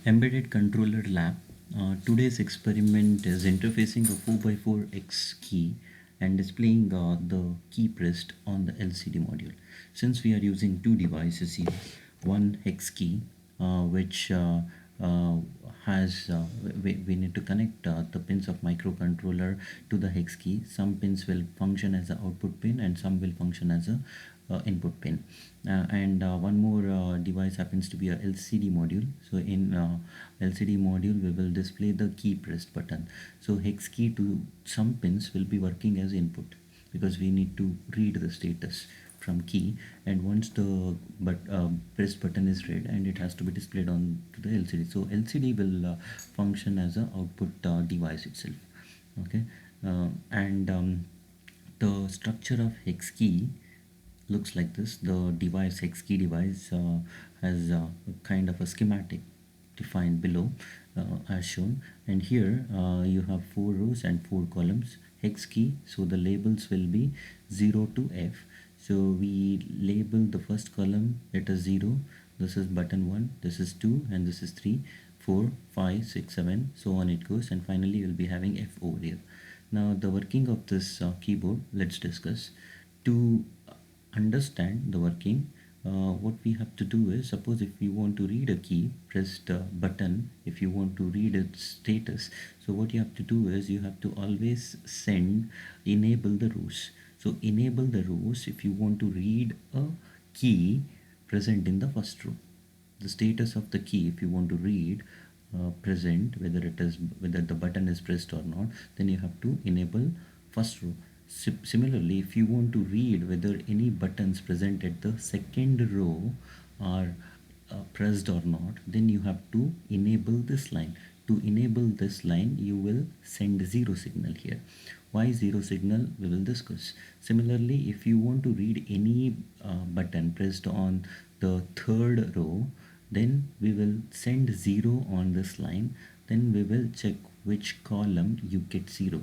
Embedded Controller Lab. Today's experiment is interfacing a 4x4 X key and displaying the key pressed on the LCD module. Since we are using two devices here, one hex key which uh, has we need to connect the pins of microcontroller to the hex key. Some pins will function as an output pin and some will function as a input pin, and one more device happens to be a LCD module. So in LCD module we will display the key pressed button. So hex key to some pins will be working as input because we need to read the status from key, and once the pressed button is read, and it has to be displayed on to the LCD. So LCD will function as a output device itself. Okay, and the structure of hex key looks like this. The device hex key device has a kind of a schematic defined below as shown, and here you have 4 rows and 4 columns hex key. So the labels will be 0 to F. So we label the first column, it is 0, this is button 1, this is 2, and this is 3, 4, 5, 6, 7, so on it goes, and finally you'll be having F over here. Now the working of this keyboard, let's discuss. To understand the working, what we have to do is, suppose if you want to read a key, press the button if you want to read its status. So what you have to do is you have to always enable the rows. So enable the rows if you want to read a key present in the first row. The status of the key, if you want to read present, whether the button is pressed or not, then you have to enable first row. Similarly, if you want to read whether any buttons present at the second row are pressed or not, then you have to enable this line. To enable this line, you will send 0 signal here. Why 0 signal? We will discuss. Similarly, if you want to read any button pressed on the third row, then we will send 0 on this line. Then we will check which column you get 0.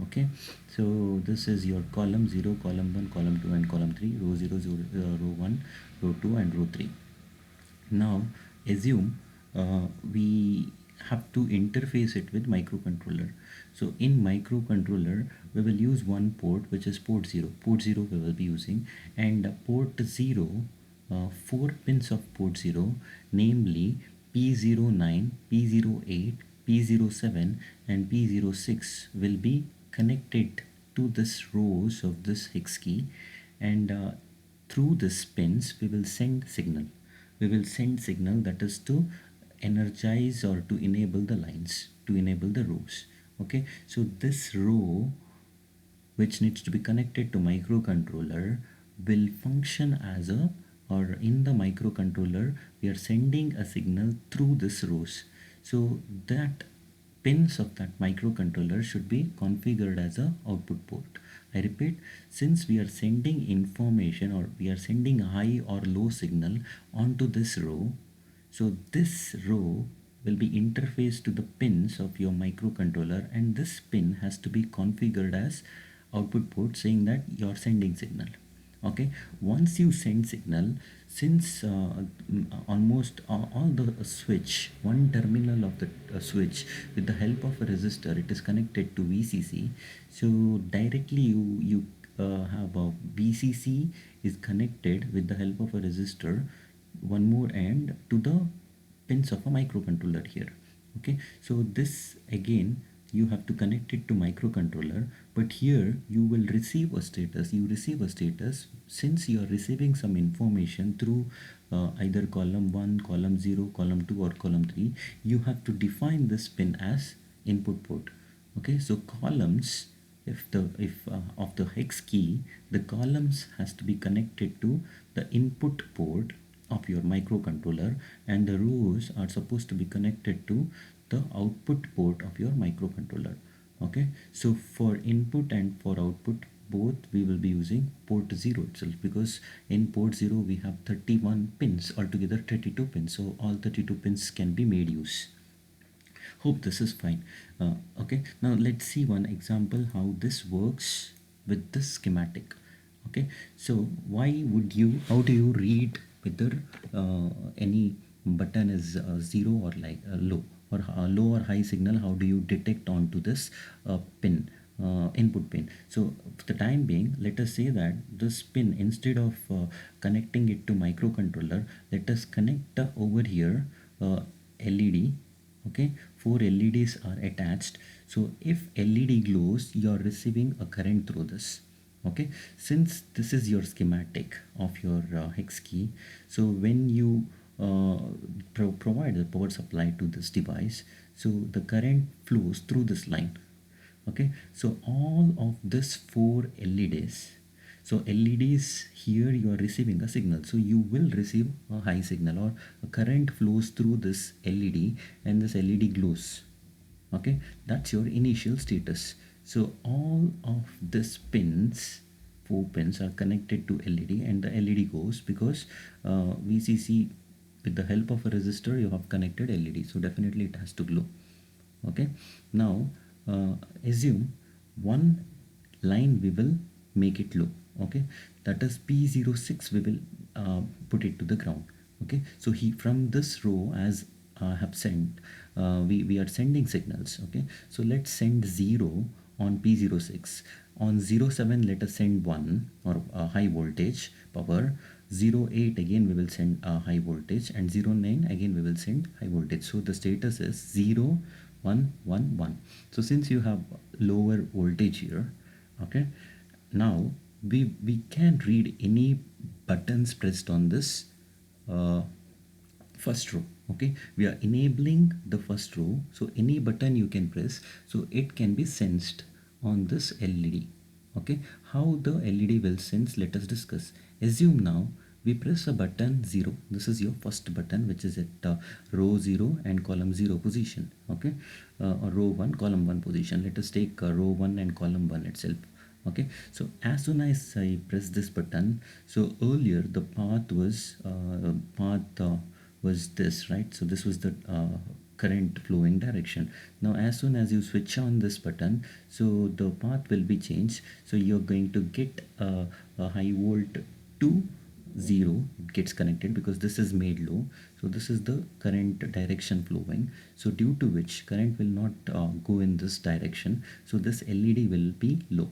Okay, so this is your column 0, column 1, column 2, and column 3, row 0, row 1, row 2, and row 3. Now assume we have to interface it with microcontroller. So in microcontroller we will use one port, which is port 0. Port 0 we will be using, and port 0, 4 pins of port 0, namely P09, P08, P07, and P06 will be connected to this rows of this hex key, and through this pins we will send signal. We will send signal, that is to energize or to enable the lines, to enable the rows. Okay, so this row which needs to be connected to microcontroller will function as a, or in the microcontroller we are sending a signal through this rows. So that pins of that microcontroller should be configured as a output port. I repeat, since we are sending information, or we are sending high or low signal onto this row, so this row will be interfaced to the pins of your microcontroller, and this pin has to be configured as output port, saying that you're sending signal. Okay, once you send signal, since almost all the switch, one terminal of the switch, with the help of a resistor, it is connected to VCC. So directly you have a VCC is connected with the help of a resistor, one more end, to the pins of a microcontroller here. Okay, so this again you have to connect it to microcontroller, but here you will receive a status. You receive a status. Since you are receiving some information through either column 1, column 0, column 2, or column 3, you have to define this pin as input port. Okay, so columns, if of the hex key, the columns has to be connected to the input port of your microcontroller, and the rows are supposed to be connected to the output port of your microcontroller. Okay, so for input and for output, both we will be using port 0 itself, because in port 0 we have 31 pins, altogether 32 pins, so all 32 pins can be made use. Hope this is fine. Okay, now let's see one example how this works with this schematic. Okay, so how do you read whether any button is 0 or like low or low or high signal, how do you detect onto this pin, input pin? So for the time being, let us say that this pin, instead of connecting it to microcontroller, let us connect over here LED. Okay, 4 LEDs are attached. So if LED glows, you are receiving a current through this. Okay, since this is your schematic of your hex key, so when you provide the power supply to this device, so the current flows through this line. Okay, so all of this 4 LEDs, so LEDs here you are receiving a signal, so you will receive a high signal or a current flows through this LED and this LED glows. Okay, that's your initial status. So all of these pins, 4 pins, are connected to LED, and the LED goes because VCC, with the help of a resistor, you have connected LED, so definitely it has to glow. Okay, now assume one line we will make it low. Okay, that is P06, we will put it to the ground. Okay, so he, from this row, as have sent, we are sending signals. Okay, so let's send 0 on P06. On 07, let us send 1 or high voltage power. 08 again we will send high voltage, and 09 again we will send high voltage. So the status is 0 1 1 1. So since you have lower voltage here, okay, now we can read any buttons pressed on this uh, first row. Okay, we are enabling the first row, so any button you can press, so it can be sensed on this LED. Okay, how the LED will sense, let us discuss. Assume now we press a button 0. This is your first button, which is at row 0 and column 0 position. Okay, or row 1 column 1 position. Let us take row 1 and column 1 itself. Okay, so as soon as I press this button, so earlier the path was this, right? So this was the current flowing direction. Now as soon as you switch on this button, so the path will be changed. So you're going to get a high volt to 0, it gets connected because this is made low. So this is the current direction flowing, so due to which current will not go in this direction, so this LED will be low.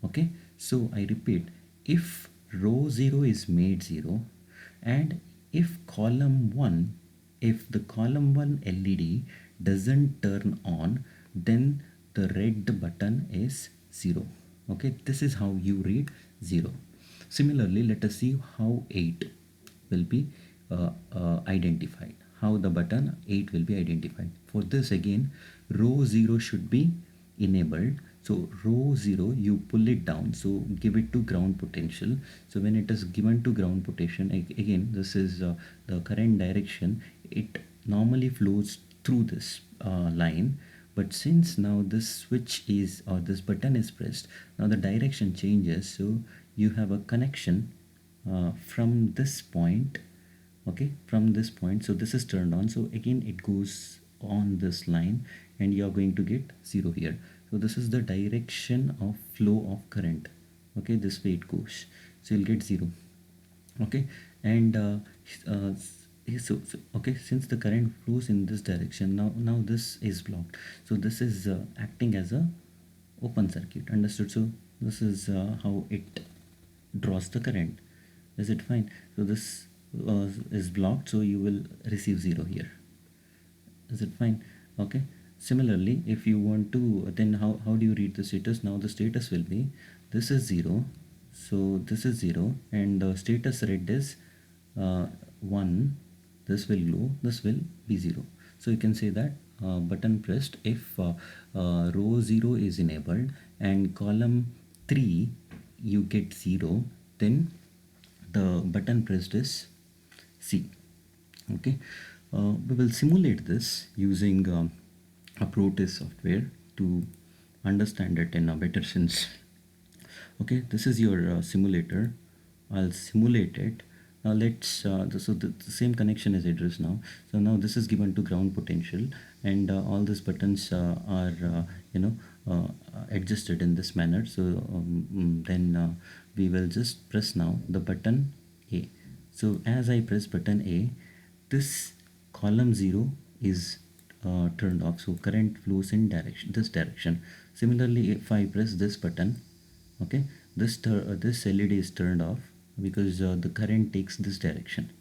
Okay, so I repeat, if row 0 is made 0, and if column 1, if the column 1 LED doesn't turn on, then the red button is 0. Okay, this is how you read 0. Similarly, let us see how 8 will be identified, how the button 8 will be identified. For this again, row 0 should be enabled. So row 0, you pull it down, so give it to ground potential. So when it is given to ground potential, again this is the current direction, it normally flows through this line. But since now this switch is, or this button is pressed, now the direction changes, so you have a connection from this point. Okay, from this point, so this is turned on, so again it goes on this line, and you are going to get 0 here. So this is the direction of flow of current. Okay, this way it goes, so you'll get 0. Okay, and okay, since the current flows in this direction, now this is blocked, so this is acting as a open circuit. Understood? So this is how it draws the current. Is it fine? So this is blocked, so you will receive 0 here. Is it fine? Okay, similarly, if you want to, then how do you read the status? Now the status will be, this is 0, so this is 0, and the status red is 1. This will glow, this will be 0. So you can say that button pressed if row 0 is enabled and column 3 you get 0, then the button pressed is C. Okay, we will simulate this using a Proteus software to understand it in a better sense. Okay, this is your simulator. I'll simulate it. Now let's so the same connection is addressed now. So now this is given to ground potential, and all these buttons are adjusted in this manner. So then we will just press now the button A. So as I press button A, this column 0 is turned off, so current flows in this direction. Similarly, if I press this button, okay, this LED is turned off because the current takes this direction.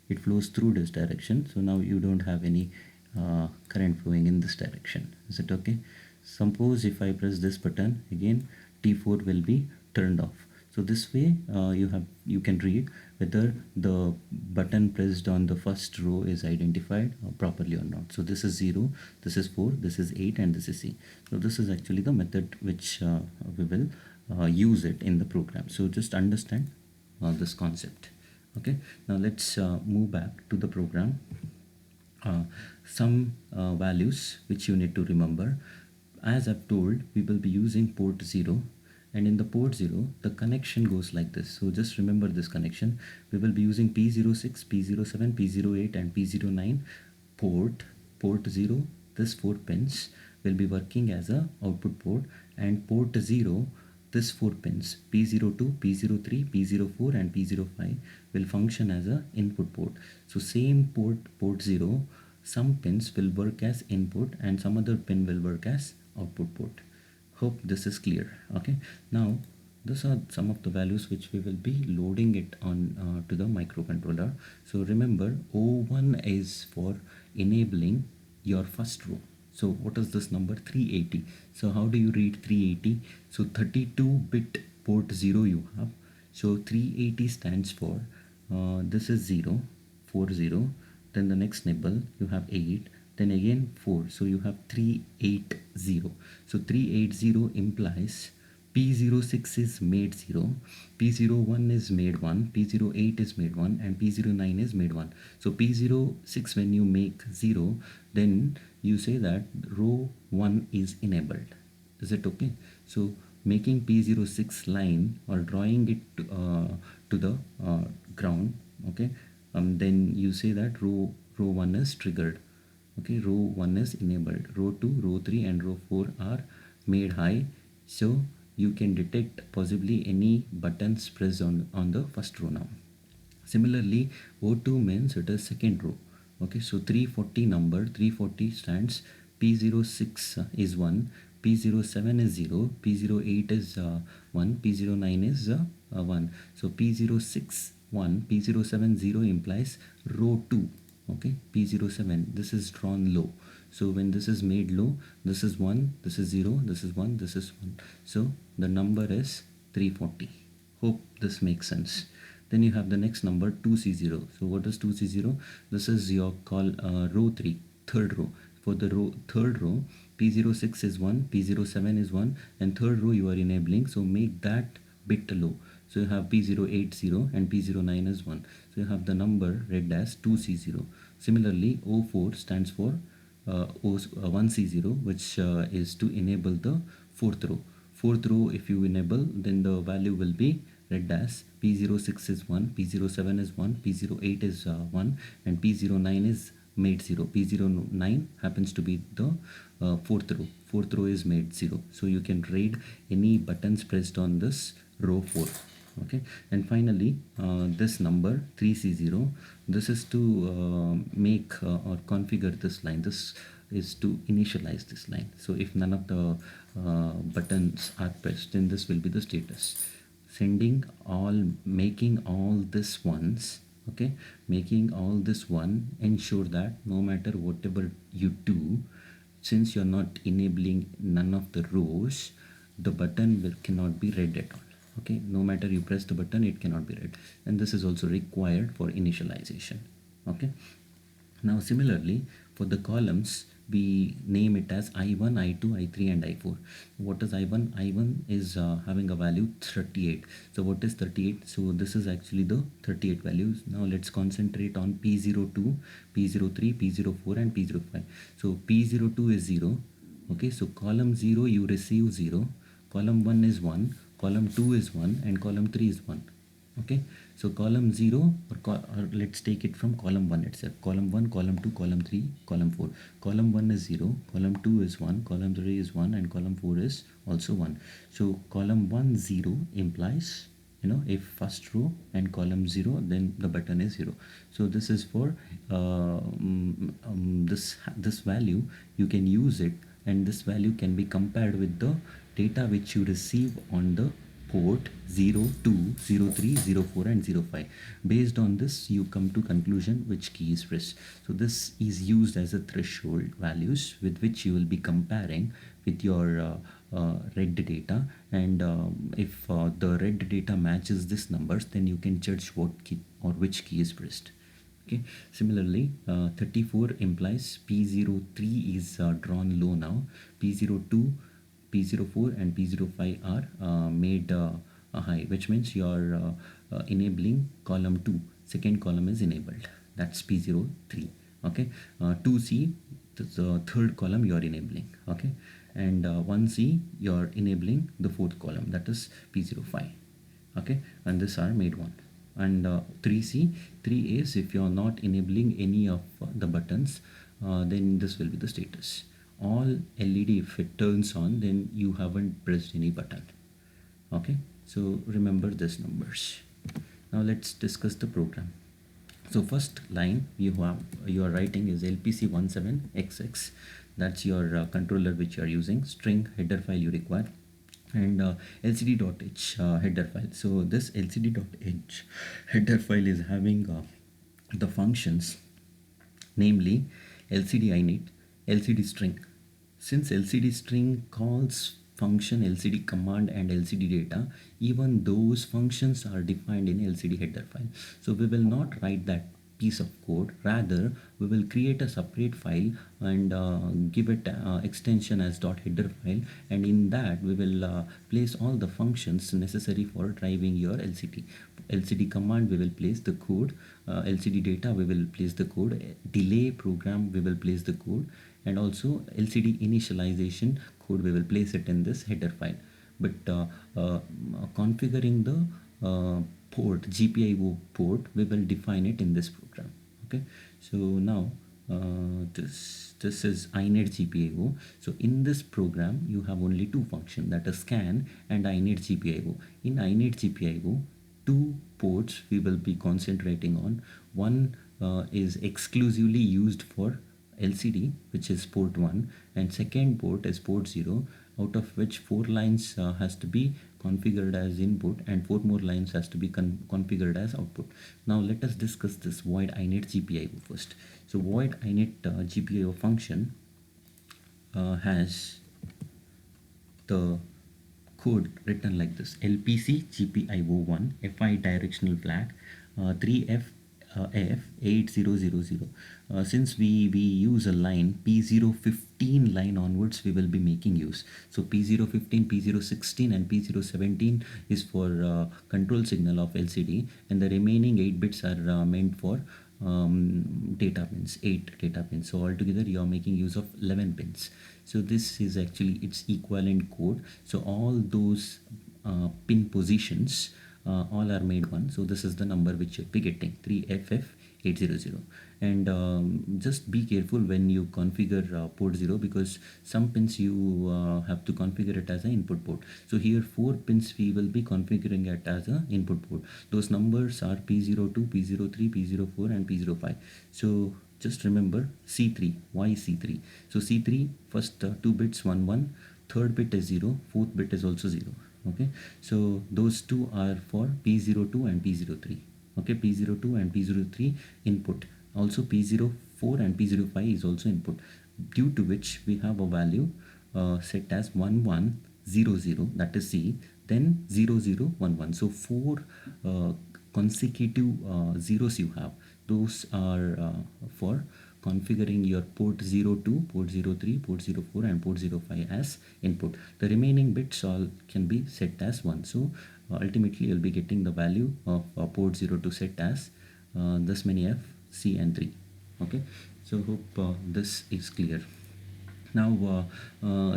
It flows through this direction, so now you don't have any current flowing in this direction. Is it okay? Suppose if I press this button again, T4 will be turned off. So this way you can read whether the button pressed on the first row is identified properly or not. So this is 0, this is 4, this is 8, and this is C. So this is actually the method which we will use it in the program. So just understand this concept. Okay, now let's move back to the program. Some values which you need to remember. As I've told, we will be using port 0, and in the port 0 the connection goes like this. So just remember this connection. We will be using P06, P07, P08 and P09 port 0. This 4 pins will be working as a output port, and port 0, this 4 pins P02, P03, P04 and P05 will function as a input port. So same port 0, some pins will work as input and some other pin will work as output port. Hope this is clear. Okay, now these are some of the values which we will be loading it on to the microcontroller. So remember, O1 is for enabling your first row. So what is this number? 380. So how do you read 380? So 32-bit port 0 you have. So 380 stands for this is 0, 40. Then the next nibble you have 8. Then again 4. So you have 380. So 380 implies P06 is made 0, P01 is made 1, P08 is made 1 and P09 is made 1. So P06 when you make 0, then you say that row 1 is enabled. Is it okay? So making P06 line or drawing it to the ground, okay, then you say that row 1 is triggered. Okay, row 1 is enabled, row 2, row 3 and row 4 are made high. So you can detect possibly any buttons pressed on the first row now. Similarly, O2 means it is second row. Okay, so 340 number, 340 stands P06 is 1, P07 is 0, P08 is 1, P09 is 1. So P06 1, P07 0 implies row 2. Okay, P07, this is drawn low. So when this is made low, this is 1, this is 0, this is 1, this is 1. So the number is 340. Hope this makes sense. Then you have the next number 2C0. So what is 2C0? This is your row 3, third row. For the third row, P06 is 1, P07 is 1 and third row you are enabling. So make that bit low. So you have P080 and P09 is 1. So you have the number read as 2C0. Similarly, O4 stands for 1C0, which is to enable the fourth row. Fourth row, if you enable, then the value will be read as P06 is 1, P07 is 1, P08 is 1 and P09 is made 0. P09 happens to be the fourth row. Fourth row is made 0. So you can read any buttons pressed on this row 4. Okay, and finally this number 3C0, this is to make or configure this line. This is to initialize this line. So if none of the buttons are pressed, then this will be the status. Sending all, making all this once. Okay, making all this one, ensure that no matter whatever you do, since you're not enabling none of the rows, the button cannot be read at all. Okay, no matter you press the button, it cannot be read, and this is also required for initialization. Okay, now similarly for the columns, we name it as I1, I2, I3 and I4. What is I1? I1 is having a value 38. So what is 38? So this is actually the 38 values. Now let's concentrate on P02, P03, P04 and P05. So P02 is 0. Okay, so column 0 you receive 0, column 1 is 1, column 2 is 1 and column 3 is 1. Okay, so column 0 or let's take it from column 1 itself. Column 1, column 2, column 3, column 4. Column 1 is 0, column 2 is 1, column 3 is 1 and column 4 is also 1. So column 1 0 implies if first row and column 0, then the button is 0. So this is for this value you can use it, and this value can be compared with the data which you receive on the port 0, 2, 0, 3, 0, 4 and 0, 5. Based on this you come to conclusion which key is pressed. So this is used as a threshold values with which you will be comparing with your red data, and if the red data matches this numbers, then you can judge what key or which key is pressed. Okay. Similarly, 34 implies P03 is drawn low now. P02, P04 and P05 are made high, which means you are enabling column 2. Second column is enabled. That's P03. Okay. 2C, the third column you are enabling. Okay. And 1C you are enabling the fourth column, that is P05. Okay. And this are made 1. And 3C, 3 is if you are not enabling any of the buttons, then this will be the status. All LED, if it turns on, then you haven't pressed any button. Okay, so remember these numbers. Now let's discuss the program. So first line you are writing is LPC17XX. That's your controller which you are using. String header file you require, and lcd.h header file. So this lcd.h header file is having the functions, namely lcd init, lcd string. Since lcd string calls function lcd command and lcd data, even those functions are defined in lcd header file. So we will not write that piece of code, rather we will create a separate file and give it extension as .header file, and in that we will place all the functions necessary for driving your lcd command. We will place the code, lcd data we will place the code, delay program we will place the code, and also lcd initialization code we will place it in this header file. But configuring the port, GPIO port, we will define it in this program. Okay, so now this is init GPIO. So in this program you have only two functions, that is scan and init GPIO. In init GPIO, two ports we will be concentrating on. One is exclusively used for LCD, which is port 1, and second port is port 0, out of which 4 lines has to be configured as input and 4 more lines has to be configured as output. Now let us discuss this void init GPIO first. So void init GPIO function has the code written like this: LPC GPIO1 FI directional flag 3F F8000. Since we use a line P015 line onwards, we will be making use. So P015, P016 and P017 is for control signal of LCD, and the remaining 8 bits are meant for data pins, 8 data pins. So altogether you are making use of 11 pins. So this is actually its equivalent code. So all those pin positions all are made 1. So this is the number which you'll be getting, 3FF800. And just be careful when you configure port 0, because some pins you have to configure it as an input port. So here 4 pins we will be configuring it as an input port. Those numbers are P02, P03, P04 and P05. So just remember C3. Why C3? So C3, first 2 bits 1 1, third bit is 0, fourth bit is also 0. Okay, so those two are for P02 and P03. Okay, P02 and P03 input. Also P04 and P05 is also input, due to which we have a value set as 1100, that is C, then 0011. So 4 consecutive zeros you have. Those are for configuring your port 02, port 03, port 04 and port 05 as input. The remaining bits all can be set as 1. So ultimately you'll be getting the value of port 02 set as this many F, C and 3. Okay, so hope this is clear. Now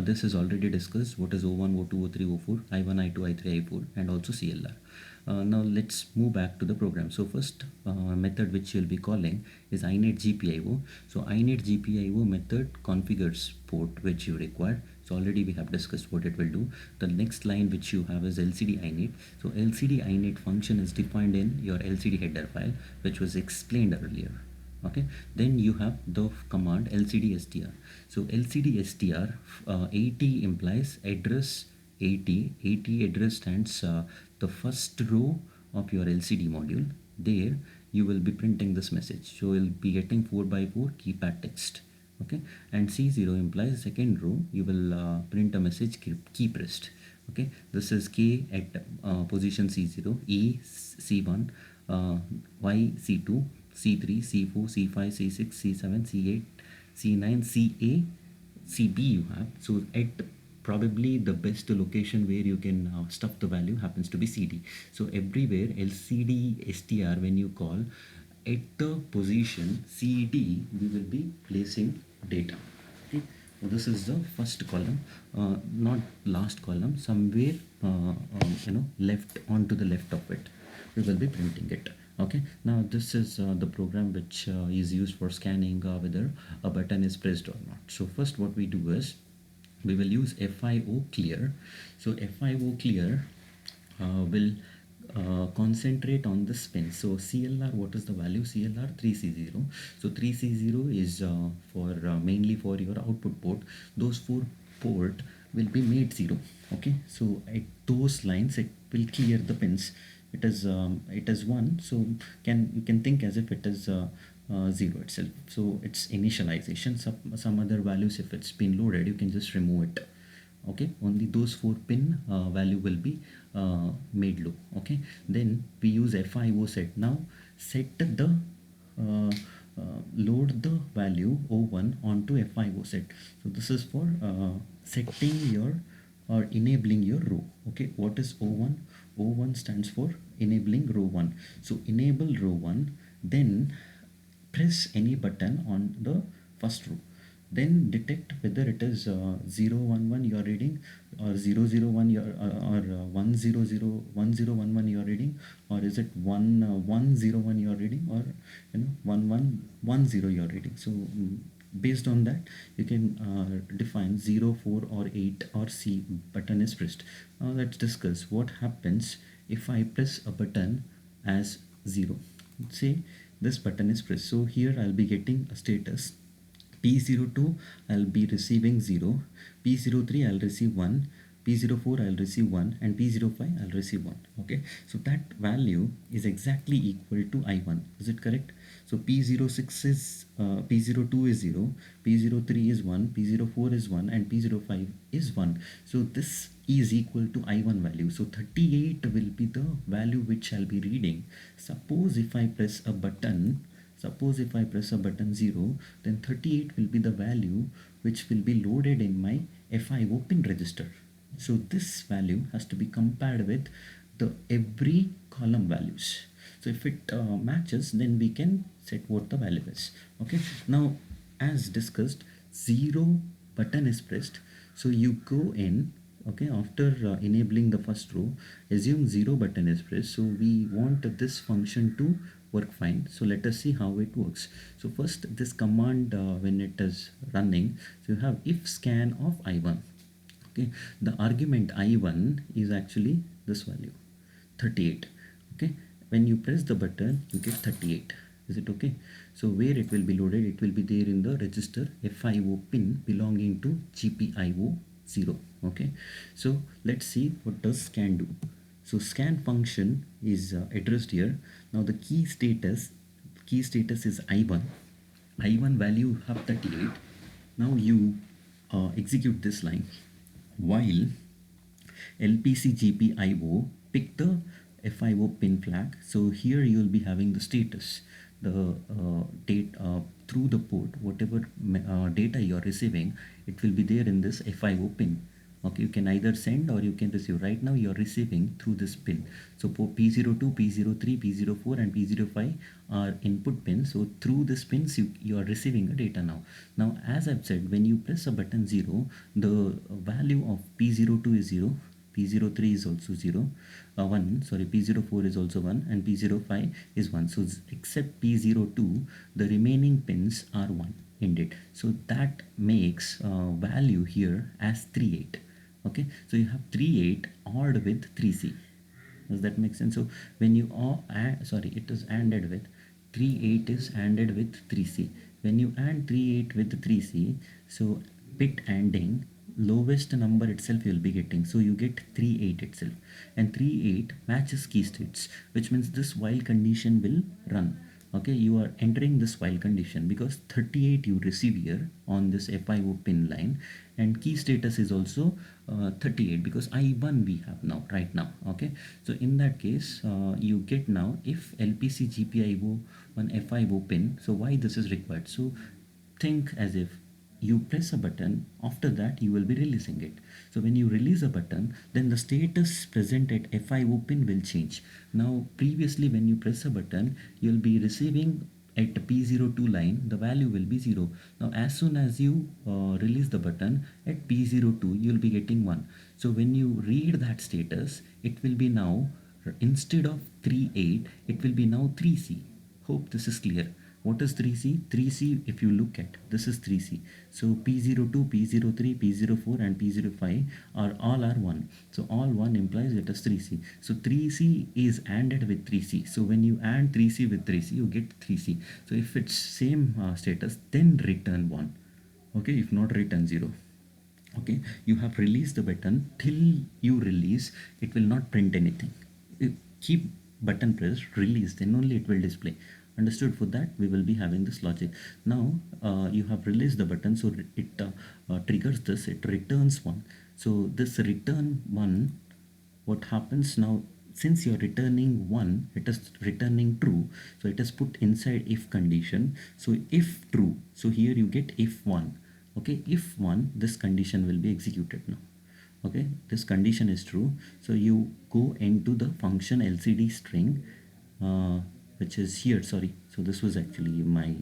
this is already discussed, what is O1, O2, O3, O4, I1, I2, I3, I4 and also CLR. Now let's move back to the program. So first method which you'll be calling is init GPIO. So init GPIO method configures port which you require. So already we have discussed what it will do. The next line which you have is LCD init. So LCD init function is defined in your LCD header file, which was explained earlier. Okay, then you have the command lcd-str. So lcd-str, 80 implies address 80. 80 address stands the first row of your LCD module. There you will be printing this message. So you'll be getting 4x4 keypad text. Okay, and C0 implies second row. You will print a message key pressed. Okay, this is K at position C0, E C1, Y C2, C3, C4, C5, C6, C7, C8, C9, CA, CB you have. So at probably the best location where you can stuff the value happens to be CD. So everywhere LCD STR, when you call at the position CD, we will be placing data. Okay, so this is the first column, not last column, somewhere left, onto the left of it we will be printing it. Okay, now this is the program which is used for scanning whether a button is pressed or not. So first what we do is we will use FIO clear. So FIO clear will concentrate on this pin. So CLR, what is the value? CLR 3C0. So 3C0 is for mainly for your output port. Those 4 port will be made 0. Okay, so at those lines it will clear the pins. It is 1, so you can think as if it is 0 itself. So it's initialization. Some other values, if it's been loaded, you can just remove it. Okay, only those 4 pin value will be made low. Okay, then we use FIO set. Now set the load the value O1 onto FIO set. So this is for setting your or enabling your row. Okay, what is O1? O1 stands for enabling row 1. So enable row 1, then press any button on the first row. Then detect whether it is 011 you are reading, or 001 you are, or 1001011 you are reading, or is it 1101 you are reading, or 1110 you are reading. So based on that you can define 0, 4 or 8 or C button is pressed. Now let's discuss what happens if I press a button as 0. Say this button is pressed. So here I'll be getting a status P02, I'll be receiving 0, P03 I'll receive 1, P04 I'll receive 1, and P05 I'll receive 1. Okay, so that value is exactly equal to I1. Is it correct? So P06 is P02 is 0, P03 is 1, P04 is 1, and P05 is 1. So this is equal to I1 value. So 38 will be the value which I'll be reading. Suppose if I press a button 0, then 38 will be the value which will be loaded in my FIO pin register. So this value has to be compared with the every column values. So if it matches, then we can set what the value is. Okay, now as discussed, 0 button is pressed. So you go in, okay, after enabling the first row, assume 0 button is pressed. So we want this function to work fine. So let us see how it works. So first this command when it is running, so you have if scan of I1. Okay, the argument I1 is actually this value 38. Okay, when you press the button you get 38. Is it okay? So where it will be loaded, it will be there in the register FIO pin belonging to GPIO 0. Okay, so let's see what does scan do. So scan function is addressed here. Now the key status is I1. I1 value have 38. Now you execute this line while LPC GPIO pick the FIO pin flag. So here you will be having the status, the date through the port, whatever data you are receiving, it will be there in this FIO pin. Okay, you can either send or you can receive. Right now you are receiving through this pin. So for P02, P03, P04 and P05 are input pins. So through this pins you are receiving the data now. Now as I've said, when you press a button 0, the value of P02 is 0, P03 is also 0, 1, sorry, P04 is also 1, and P05 is 1. So except P02, the remaining pins are 1. ended. So that makes value here as 38. Okay, so you have 38 odd with 3c. Does that make sense? So when you sorry, it is ANDed with 38 is ANDed with 3c. When you AND 38 with 3c, so bit ANDing, lowest number itself you'll be getting. So you get 38 itself, and 38 matches key states, which means this while condition will run. Okay, you are entering this while condition because 38 you receive here on this FIO pin line, and key status is also 38 because I1 we have now right now. Okay, so in that case you get now if LPC GPIO on FIO pin. So why this is required? So think as if you press a button, after that you will be releasing it. So when you release a button, then the status present at FIO pin will change. Now previously when you press a button, you'll be receiving at P02 line, the value will be 0. Now as soon as you release the button at P02, you'll be getting 1. So when you read that status, it will be now, instead of 38, it will be now 3C. Hope this is clear. What is 3C? 3C, if you look at, this is 3C. So P02, P03, P04 and P05 are all 1. So all 1 implies it is 3C. So 3C is ANDed with 3C. So when you AND 3C with 3C, you get 3C. So if it's same status, then return 1. Okay, if not, return 0. Okay, you have released the button. Till you release, it will not print anything. You keep button pressed, release, then only it will display. Understood? For that we will be having this logic. Now you have released the button, so it triggers this, it returns 1. So this return 1, what happens now, since you're returning 1, it is returning true, so it is put inside if condition. So if true, so here you get if 1. Okay, if 1, this condition will be executed now. Okay, this condition is true, so you go into the function LCD string, which is here, sorry, so this was actually my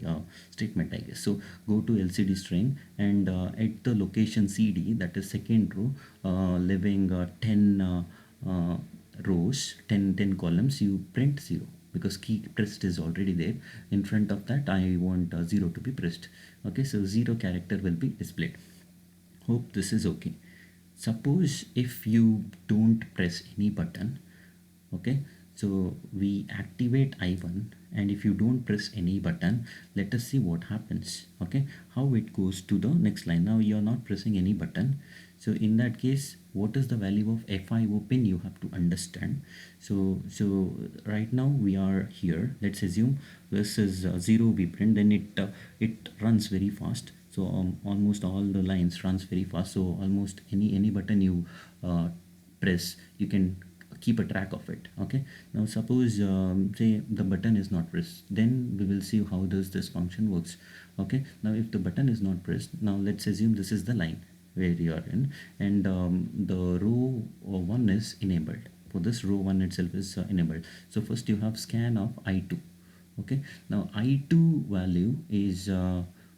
statement, I guess. So go to LCD string, and at the location CD, that is second row, leaving 10 rows, 10 columns, you print 0 because key pressed is already there. In front of that I want 0 to be pressed. Okay, so 0 character will be displayed. Hope this is okay. Suppose if you don't press any button, okay, so we activate I1, and if you don't press any button, let us see what happens. Okay, how it goes to the next line. Now you are not pressing any button, so in that case, what is the value of FIO pin you have to understand. So right now we are here, let's assume this is 0 we print, then it runs very fast. So almost all the lines runs very fast, so almost any button you press, you can keep a track of it. Okay, now suppose say the button is not pressed, then we will see how does this function works. Okay, now if the button is not pressed, now let's assume this is the line where you are in, and the row 1 is enabled. For this row 1 itself is enabled. So first you have scan of I2. Okay, now I2 value is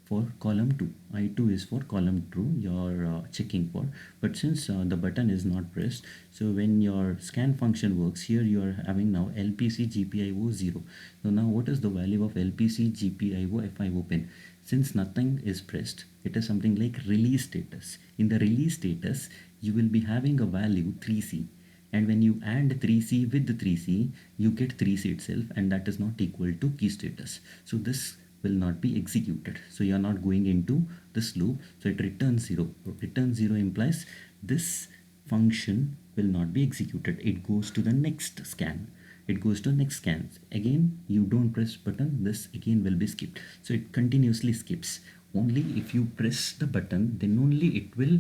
for column 2. I2 is for column 2 you're checking for, but since the button is not pressed, so when your scan function works, here you are having now LPC GPIO 0. So now what is the value of LPC GPIO FIO pin? Since nothing is pressed, it is something like release status. In the release status, you will be having a value 3C, and when you AND 3C with the 3C, you get 3C itself, and that is not equal to key status. So this will not be executed. So you are not going into this loop, so it returns 0. Return 0 implies this function will not be executed. It goes to the next scan. It goes to next scan. Again, you don't press button, this again will be skipped. So it continuously skips. Only if you press the button, then only it will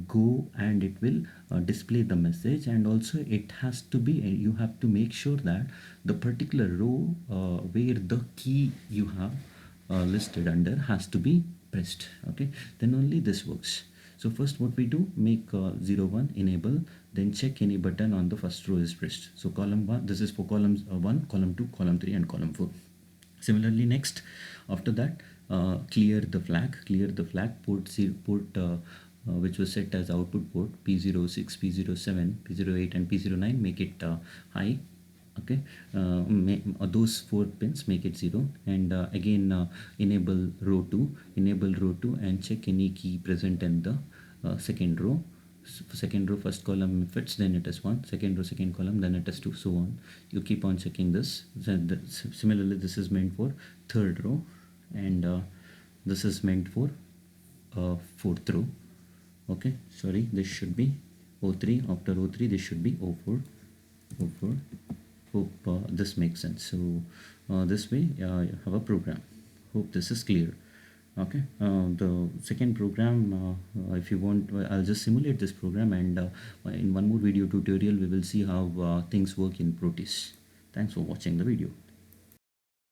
go and it will display the message. And also it has to be, you have to make sure that the particular row where the key you have listed under has to be pressed. Okay, then only this works. So first what we do, make 0 1 enable, then check any button on the first row is pressed. So column 1, this is for columns 1, column 2, column 3 and column 4. Similarly, next after that, clear the flag port which was set as output port P06, P07, P08 and P09, make it high. Okay, those four pins make it 0, and again enable row 2 and check any key present in the second row. Second row first column, if it's, then it is 1, second row second column, then it is 2, so on. You keep on checking this. Similarly, this is meant for third row, and this is meant for fourth row. Okay, sorry, this should be O3. After O3, this should be O4. Hope this makes sense. So this way you have a program. Hope this is clear. Okay, the second program, if you want, I'll just simulate this program, and in one more video tutorial we will see how things work in Proteus. Thanks for watching the video.